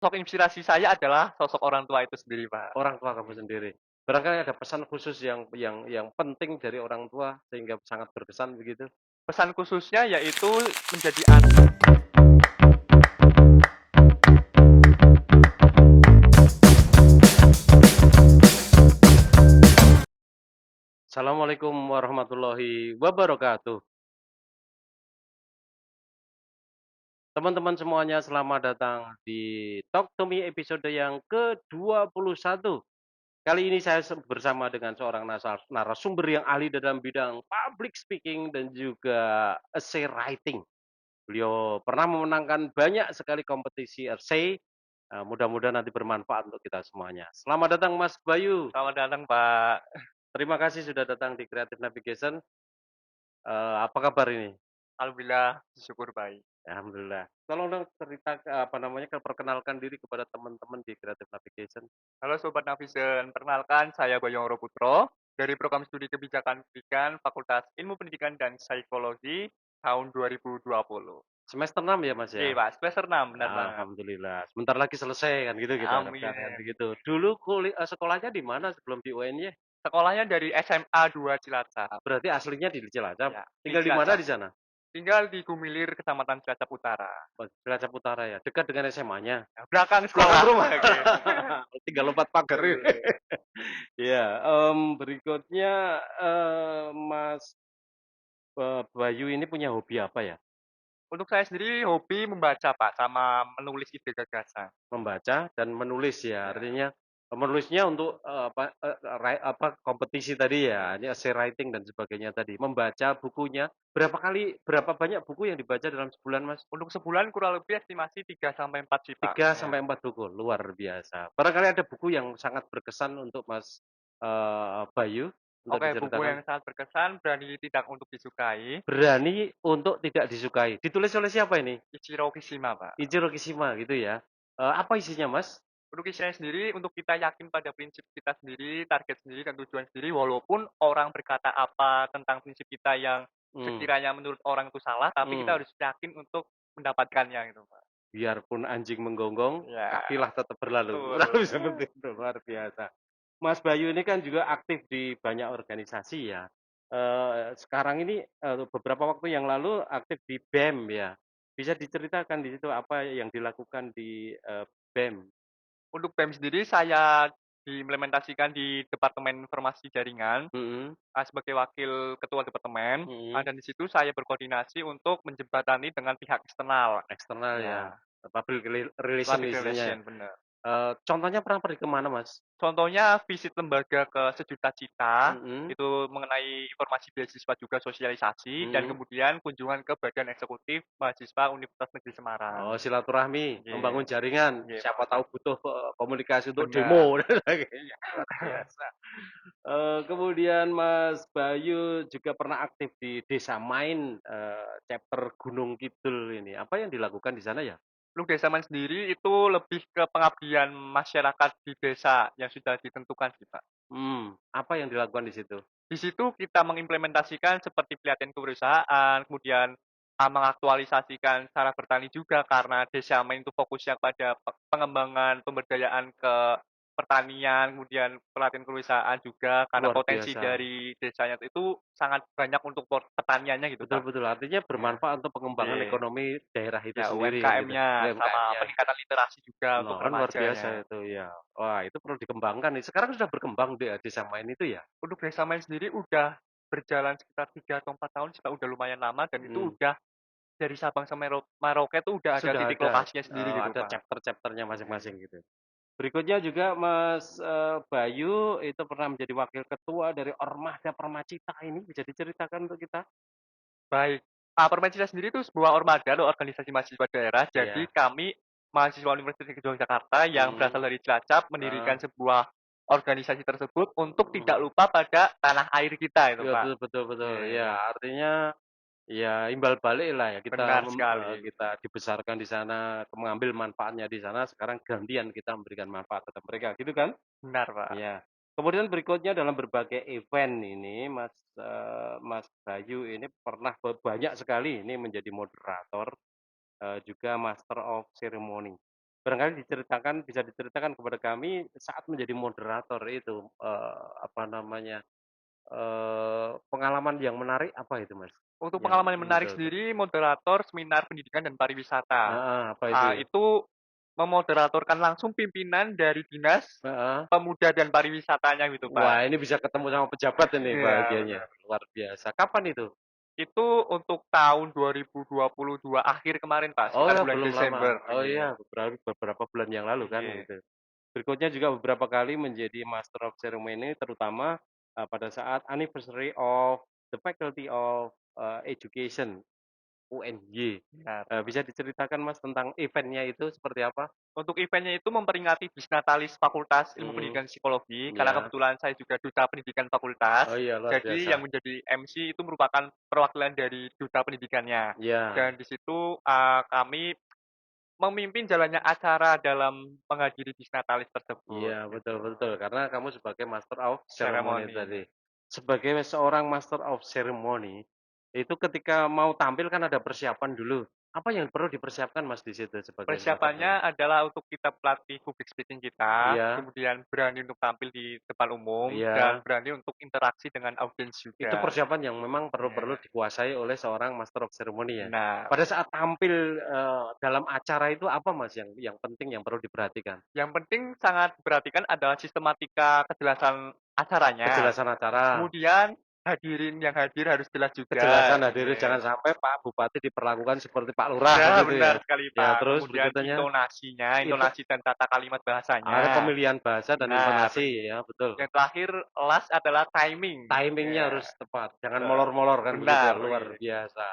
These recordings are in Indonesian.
Sosok inspirasi saya adalah sosok orang tua itu sendiri, Pak. Orang tua kamu sendiri. Barangkali ada pesan khusus yang penting dari orang tua sehingga sangat berkesan begitu? Pesan khususnya yaitu menjadi Assalamualaikum warahmatullahi wabarakatuh. Teman-teman semuanya selamat datang di Talk to Me episode yang ke-21. Kali ini saya bersama dengan seorang narasumber yang ahli dalam bidang public speaking dan juga essay writing. Beliau pernah memenangkan banyak sekali kompetisi essay. Mudah-mudahan nanti bermanfaat untuk kita semuanya. Selamat datang Mas Bayu. selamat datang, Pak. Terima kasih sudah datang di Creative Navigation. Apa kabar ini? Alhamdulillah, syukur baik. Alhamdulillah. Tolong dong cerita apa namanya, perkenalkan diri kepada teman-teman di Creative Navigation. Halo Sobat Navisen, perkenalkan saya Bayong Putro dari Program Studi Kebijakan Pendidikan Fakultas Ilmu Pendidikan dan Psikologi tahun 2020. Semester 6 ya, Mas, Iya, ya? Pak, semester 6, benar banget. Alhamdulillah. Sebentar lagi selesai kan gitu kita harapkan kan Amin. begitu. Dulu sekolahnya di mana sebelum di UNY? Sekolahnya dari SMA 2 Cilacap. Berarti aslinya di Cilacap. Ya, di Tinggal di mana Cilacap. di sana? Tinggal di Gumilir, Kecamatan Cilacap Utara. Oh, Cilacap Utara ya. Dekat dengan SMA-nya. Nah, belakang Belakang sekolah. rumah. Oke. Tinggal lompat pagar. Betul. Iya, berikutnya Mas Bayu ini punya hobi apa ya? Untuk saya sendiri hobi membaca, Pak, sama menulis ide gagasan. Membaca dan menulis ya, Ya. artinya menulisnya untuk, apa, kompetisi tadi ya, ini essay writing dan sebagainya tadi. Membaca bukunya, berapa banyak buku yang dibaca dalam sebulan, Mas? Untuk sebulan kurang lebih estimasi 3 sampai 4 sih, Pak. 3 Ya. sampai 4 buku, luar biasa. Barangkali ada buku yang sangat berkesan untuk Mas, Bayu, untuk Oke, buku diceritakan? yang sangat berkesan, Berani Tidak Untuk Disukai, Berani untuk tidak disukai, ditulis oleh siapa ini? Ichiro Kishima, Pak. Ichiro Kishima gitu ya. Apa isinya, Mas? Untuk saya sendiri, untuk kita yakin pada prinsip kita sendiri, target sendiri, dan tujuan sendiri, walaupun orang berkata apa tentang prinsip kita yang Mmm, sekiranya menurut orang itu salah, tapi kita mhm. harus yakin untuk mendapatkannya gitu, Pak. Biarpun anjing menggonggong, Ya, kafilah tetap berlalu. Kurang betul. lebih seperti itu, luar biasa. Mas Bayu ini kan juga aktif di banyak organisasi ya. Sekarang ini, beberapa waktu yang lalu aktif di BEM ya. Bisa diceritakan di situ apa yang dilakukan di, BEM? Untuk BEM sendiri saya diimplementasikan di Departemen Informasi Jaringan, Mhm, sebagai wakil ketua departemen, mhm, dan di situ saya berkoordinasi untuk menjembatani dengan pihak eksternal. eksternal ya, Ya, public relation public istilahnya ya. relation, bener. Contohnya pernah pergi ke mana, Mas? Contohnya visit lembaga ke Sejuta Cita, Mhm, itu mengenai informasi beasiswa juga sosialisasi, dan mhm. kemudian kunjungan ke Badan Eksekutif Mahasiswa Universitas Negeri Semarang. Oh, silaturahmi, membangun Nggih, jaringan, nggih, siapa tahu Pak. butuh, komunikasi untuk Bener. demo dan sebagainya, luar biasa. Kemudian Mas Bayu juga pernah aktif di Desa Main, chapter Gunung Kidul ini. Apa yang dilakukan di sana ya? Untuk desa Man sendiri itu lebih ke pengabdian masyarakat di desa yang sudah ditentukan sih, Pak. Apa yang dilakukan di situ? Di situ kita mengimplementasikan seperti pelatihan kewirausahaan, kemudian, mengaktualisasikan cara bertani juga karena desa main itu fokusnya pada pengembangan pemberdayaan ke pertanian, kemudian pelatihan kewirausahaan juga karena Luar potensi biasa. dari desanya itu sangat banyak untuk pertaniannya gitu, Betul Pak. betul, artinya Ya, bermanfaat untuk pengembangan nggih. ekonomi daerah itu Ya sendiri kan gitu, UMKM-nya sama UMKM-nya. peningkatan literasi juga untuk Nah, kan luar biasa remajanya. itu, ya. Wah, itu perlu dikembangkan nih. Sekarang sudah berkembang Desa Main itu ya? Untuk desa main sendiri udah berjalan sekitar 3 atau 4 tahun sih, Pak, udah lumayan lama dan itu Mhm. udah dari Sabang sampai Merauke tuh udah ada Sudah titik ada, lokasinya sendiri gitu, ada Pak. chapter-chapter-nya Oke. masing-masing gitu. Berikutnya juga Mas, Bayu itu pernah menjadi wakil ketua dari Ormada Permacita ini, bisa diceritakan untuk kita? Baik, Permajisa sendiri itu sebuah ormada atau organisasi mahasiswa daerah, jadi Iya, kami mahasiswa Universitas Negeri Yogyakarta yang berasal mhm, dari Cilacap heeh, mendirikan sebuah organisasi tersebut untuk tidak mhm. lupa pada tanah air kita itu, Iya, Pak. betul betul betul. Iya, Oke, artinya ya imbal balik lah ya, kita benar sekali. kita dibesarkan di sana, mengambil manfaatnya di sana, sekarang gantian kita memberikan manfaat kepada mereka, gitu kan? Benar, Pak. Iya. Kemudian berikutnya dalam berbagai event ini Mas Bayu ini pernah banyak sekali ini menjadi moderator, juga master of ceremony. Barangkali bisa diceritakan kepada kami saat menjadi moderator itu, apa namanya, pengalaman yang menarik apa itu, Mas? Untuk Yang pengalaman yang menarik moderator? sendiri, moderator seminar pendidikan dan pariwisata. Heeh, apa itu? Itu memoderatorkan langsung pimpinan dari Dinas Heeh. Pemuda dan Pariwisatanya gitu, Wah, Pak. ini bisa ketemu sama pejabat ini Iya, bahagianya, benar. luar biasa. Kapan itu? Itu untuk tahun 2022 akhir kemarin, Pak, Oh sekitar ya, bulan belum lama. Desember. Oh Iya. iya, beberapa bulan yang lalu kan Iya. gitu. Berikutnya juga beberapa kali menjadi Master of Ceremony terutama, pada saat anniversary of the Faculty of, Education, UNY. Benar. Bisa diceritakan Mas tentang event-nya itu seperti apa? Untuk event-nya itu memperingati Disnatalis Fakultas Ilmu Mhm, Pendidikan Psikologi, karena iya. kebetulan saya juga duta pendidikan Oh fakultas. iya, luar Jadi yang biasa. menjadi MC itu merupakan perwakilan dari duta pendidikannya. Iya, Dan di situ kami memimpin jalannya acara dalam menghadiri Disnatalis tersebut, iya, betul gitu. betul, karena kamu sebagai Master of Ceremony Seremoni. tadi. Sebagai seorang Master of Ceremony, itu ketika mau tampil kan ada persiapan dulu. Apa yang perlu dipersiapkan Mas di situ sebagai Master of Persiapannya adalah untuk kita pelatih public speaking kita, Iya, kemudian berani untuk tampil di depan umum, dan iya. berani untuk interaksi dengan audiens Itu juga. persiapan yang memang perlu Iya, dikuasai oleh seorang Master of Ceremony ya. benar. Pada saat tampil, dalam acara itu apa Mas yang penting yang perlu diperhatikan? Yang penting sangat diperhatikan adalah sistematika kejelasan acaranya. Kejelasan acara, Kemudian hadirin yang hadir harus jelas juga. kejelasan hadirin jangan Iya. sampai Pak Bupati diperlakukan seperti Pak Lurah Ya, gitu ya. benar sekali, Ya Pak. terus Kemudian berikutnya, intonasinya, itu intonasi dan tata kalimat ada bahasanya. pemilihan bahasa dan Benar. intonasi ya, betul. Yang terakhir, last adalah timing. Timing-nya Ya, harus tepat, jangan heeh. molor-molor kan begitu ya, Benar, luar iya. biasa.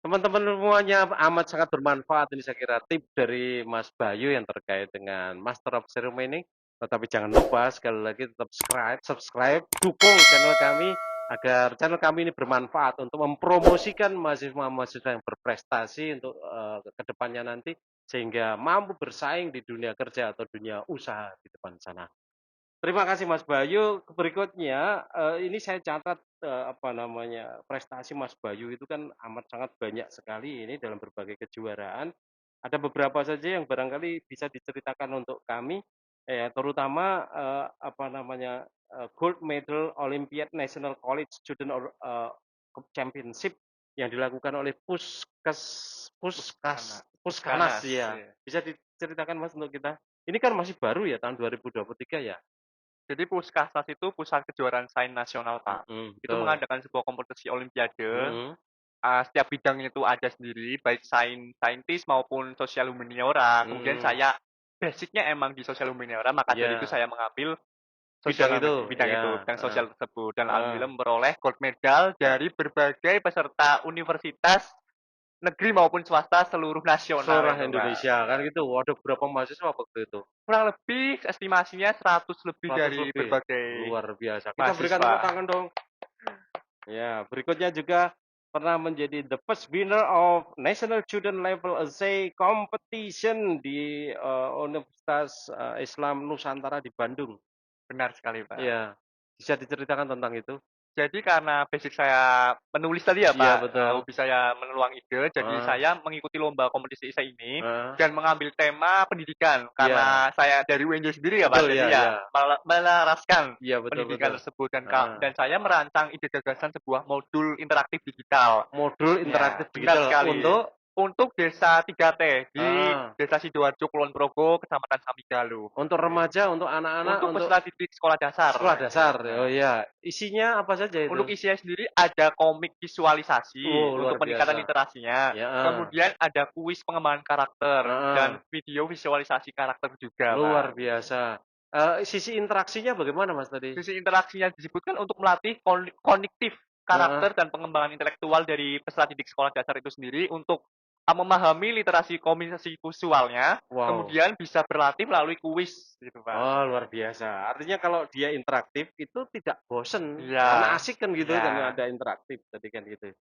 Teman-teman semuanya amat sangat bermanfaat ini saya kira tip dari Mas Bayu yang terkait dengan Master of Ceremony. Tetapi jangan lupa sekali lagi tetap subscribe, dukung channel kami agar channel kami ini bermanfaat untuk mempromosikan mahasiswa-mahasiswa yang berprestasi untuk kedepannya nanti sehingga mampu bersaing di dunia kerja atau dunia usaha di depan sana. Terima kasih Mas Bayu. Berikutnya, ini saya catat, apa namanya, prestasi Mas Bayu itu kan amat sangat banyak sekali ini dalam berbagai kejuaraan. Ada beberapa saja yang barangkali bisa diceritakan untuk kami, terutama, apa namanya, gold medal Olympiad National College Student Championship yang dilakukan oleh Puskanas Puskanas, ya. iya. Bisa diceritakan Mas untuk kita? Ini kan masih baru ya tahun 2023 ya? Jadi Puskasnas itu Pusat Kejuaraan Sains Nasional, Pak. Mhm, Itu betul. mengadakan sebuah kompetisi olimpiade. Mhm, Setiap bidangnya itu ada sendiri, baik saintis maupun sosial humaniora. Kemudian mhm, saya basicnya emang di sosial humaniora, maka dari itu iya, saya mengambil bidang sosial itu, bidang ya, itu, bidang heeh, sosial tersebut. Dan heeh, alhamdulillah memperoleh gold medal dari berbagai peserta universitas negeri maupun swasta seluruh nasional seluruh itu, Pak. Indonesia kan gitu. Waduh, berapa mahasiswa waktu itu? Kurang lebih estimasinya 100 lebih 100 dari lebih, berbagai luar biasa. Kita berikan tepuk mahasiswa. tangan dong. Ya, berikutnya juga pernah menjadi the first winner of National Student Level Essay Competition di Universitas Islam Nusantara di Bandung. Benar sekali, Pak. Iya, bisa diceritakan tentang itu? Jadi karena basic saya menulis tadi ya, Iya, Pak, betul. hobi saya meneluang ide, jadi Heeh, saya mengikuti lomba kompetisi esai ini heeh, dan mengambil tema pendidikan. Karena iya, saya dari UNJ sendiri ya, Pak, betul, jadi iya, ya iya, melaraskan iya, betul, pendidikan betul. tersebut Heeh. dan saya merancang ide gagasan sebuah modul interaktif digital. Modul interaktif Ya, benar digital sekali. untuk Untuk Desa 3T di heeh, Desa Sidoarjo, Kulon Progo, Kecamatan Samigaluh. untuk remaja, untuk anak-anak, Untuk untuk peserta didik sekolah dasar. sekolah dasar. Oh Nah, iya, isinya apa saja itu? untuk isinya sendiri ada komik visualisasi Oh, luar untuk peningkatan biasa. literasinya. Ya, heeh, Kemudian ada kuis pengembangan karakter heeh, dan video visualisasi karakter juga, luar Pak. biasa. Sisi interaksinya bagaimana Mas tadi? Sisi interaksinya disebutkan untuk melatih kognitif Heeh, karakter dan pengembangan intelektual dari peserta didik sekolah dasar itu sendiri untuk memahami literasi komunikasi visualnya, wow. kemudian bisa berlatih melalui kuis gitu, Pak. Oh, luar biasa. Artinya kalau dia interaktif itu tidak bosen, Iya, karena asik kan gitu iya. kan ada interaktif tadi kan gitu.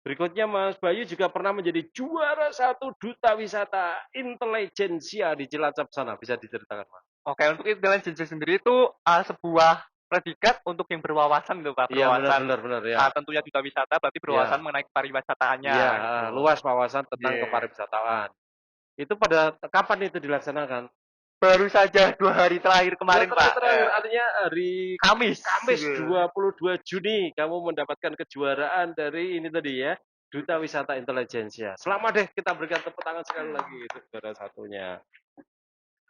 Berikutnya Mas Bayu juga pernah menjadi juara satu duta wisata intelijensia di Cilacap sana. Bisa diceritakan Mas? Oke, untuk intelligence sendiri itu sebuah predikat untuk yang berwawasan gitu, Pak. Iya benar Berwawasan benar benar ya. tentunya duta wisata berarti berwawasan Iya. mengenai pariwisataannya Iya, gitu. luas wawasan tentang Iya, kepariwisataan. Itu pada kapan itu dilaksanakan? Baru saja 2 hari terakhir Dua kemarin, Pak, terakhir, artinya hari Kamis, Kamis gitu. 22 Juni kamu mendapatkan kejuaraan dari ini tadi ya, Duta Wisata Intelijensia. Selamat deh, kita berikan tepuk tangan sekali lagi itu juara satunya.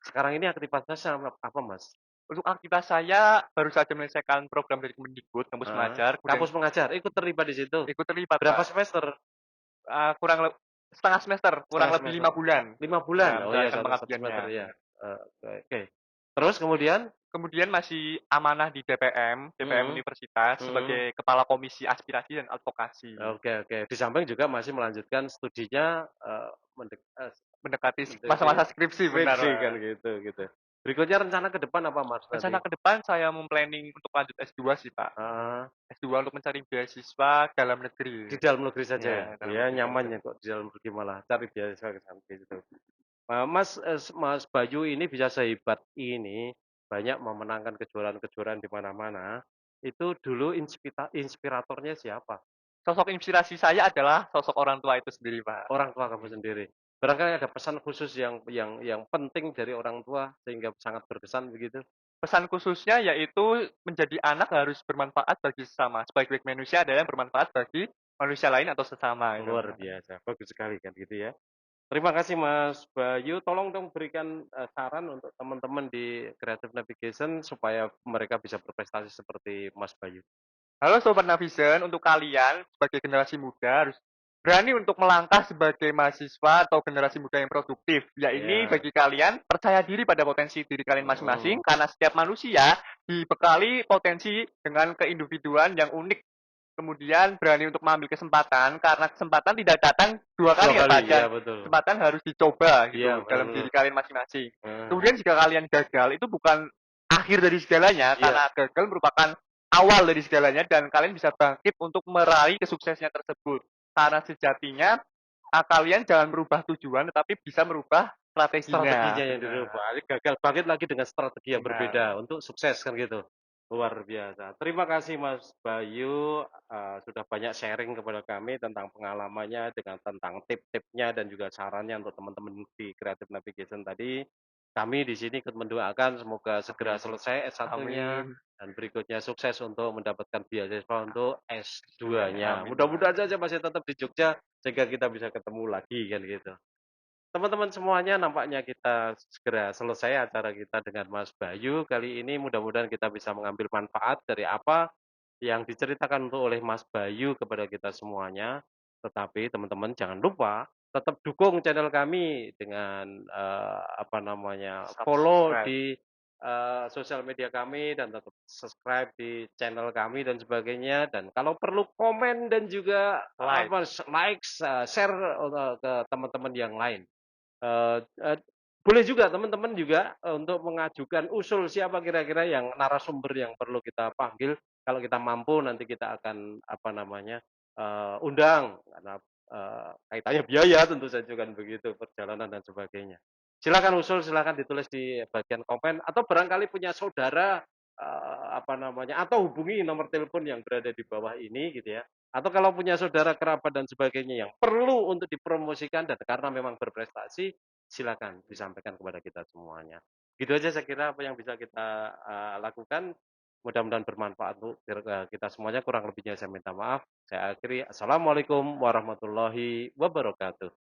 Sekarang ini aktivitasnya apa, Mas? Untuk aktivitas saya baru saja menyelesaikan program dari Kemendikbud, kampus Heeh. mengajar, kemudian Kampus mengajar, ikut terlibat di situ. ikut terlibat, Berapa Pak. semester? Kurang setengah semester, kurang Setengah lebih semester. 5 bulan, 5 bulan. Oh ya, menjalankan satu pengabdiannya. semester ya. Oke. Terus kemudian? Kemudian masih amanah di DPM Mhm, Universitas mhm. sebagai Kepala Komisi Aspirasi dan Advokasi, Oke. Di samping juga masih melanjutkan studinya, mendekati mendekati masa-masa skripsi, benar, skripsi kan Mas. gitu. Berikutnya rencana ke depan apa, Mas, tadi? Rencana ke depan saya planning untuk lanjut S2 sih, Pak. Heeh. S2 untuk mencari beasiswa dalam negeri. Di dalam negeri saja ya? Ya, dalam Ya negeri nyaman saja. ya kok di dalam negeri malah cari beasiswa ke sana gitu. Mas Bayu ini bisa sehebat ini, banyak memenangkan kejuaraan-kejuaraan di mana-mana, itu dulu inspiratornya siapa? Sosok inspirasi saya adalah sosok orang tua itu sendiri, Pak. Orang tua kamu sendiri. Barangkali ada pesan khusus yang penting dari orang tua sehingga sangat berkesan begitu? Pesan khususnya yaitu menjadi anak harus bermanfaat bagi sesama. Sebaik-baik manusia adalah yang bermanfaat bagi manusia lain atau sesama itu. Luar biasa, bagus sekali kan gitu ya. Terima kasih Mas Bayu, tolong dong berikan, saran untuk teman-teman di Creative Navigation supaya mereka bisa berprestasi seperti Mas Bayu. Halo Sobat Navision, untuk kalian sebagai generasi muda harus berani untuk melangkah sebagai mahasiswa atau generasi muda yang produktif. Ya ini Ya, bagi kalian percaya diri pada potensi diri kalian mhm, masing-masing karena setiap manusia dibekali potensi dengan keindividuan yang unik. Kemudian berani untuk mengambil kesempatan karena kesempatan tidak datang 2 2 kali ya kali, Pak iya dan betul. kesempatan harus dicoba Iya, gitu dalam diri kalian masing-masing. heeh, Kemudian jika kalian gagal itu bukan akhir dari segalanya iya, karena gagal merupakan awal dari segalanya dan kalian bisa bangkit untuk meraih kesuksesannya tersebut. Karena sejatinya kalian jangan merubah tujuan tetapi bisa merubah strateginya. strateginya yang dirubah, Benar. jadi gagal bangkit lagi dengan strategi yang berbeda Benar. untuk sukses kan gitu. Luar biasa. Terima kasih Mas Bayu, sudah banyak sharing kepada kami tentang pengalamannya tentang tip-tipnya dan juga sarannya untuk teman-teman di Creative Navigation tadi. Kami di sini ikut mendoakan semoga segera Amin. selesai S1-nya Amin. dan berikutnya sukses untuk mendapatkan beasiswa untuk Dua. S2-nya. Amin. Mudah-mudahan saja masih tetap di Jogja sehingga kita bisa ketemu lagi kan gitu. Teman-teman semuanya, nampaknya kita segera selesai acara kita dengan Mas Bayu. Kali ini mudah-mudahan kita bisa mengambil manfaat dari apa yang diceritakan oleh Mas Bayu kepada kita semuanya. Tetapi teman-teman jangan lupa tetap dukung channel kami dengan apa namanya, follow Subscribe. di sosial media kami dan tetap subscribe di channel kami dan sebagainya. Dan kalau perlu komen dan juga Like. like, share ke teman-teman yang lain. Eee eee, boleh juga teman-teman juga, untuk mengajukan usul siapa kira-kira yang narasumber yang perlu kita panggil, kalau kita mampu nanti kita akan apa namanya, undang karena, kaitannya biaya tentu saja kan begitu, perjalanan dan sebagainya. Silakan usul, silakan ditulis di bagian komen atau barangkali punya saudara, apa namanya, atau hubungi nomor telepon yang berada di bawah ini gitu ya. Atau kalau punya saudara, kerabat dan sebagainya yang perlu untuk dipromosikan dan karena memang berprestasi, silakan disampaikan kepada kita semuanya. Gitu aja saya kira apa yang bisa kita, lakukan, mudah-mudahan bermanfaat untuk kita semuanya, kurang lebihnya saya minta maaf. Saya akhiri, assalamualaikum warahmatullahi wabarakatuh.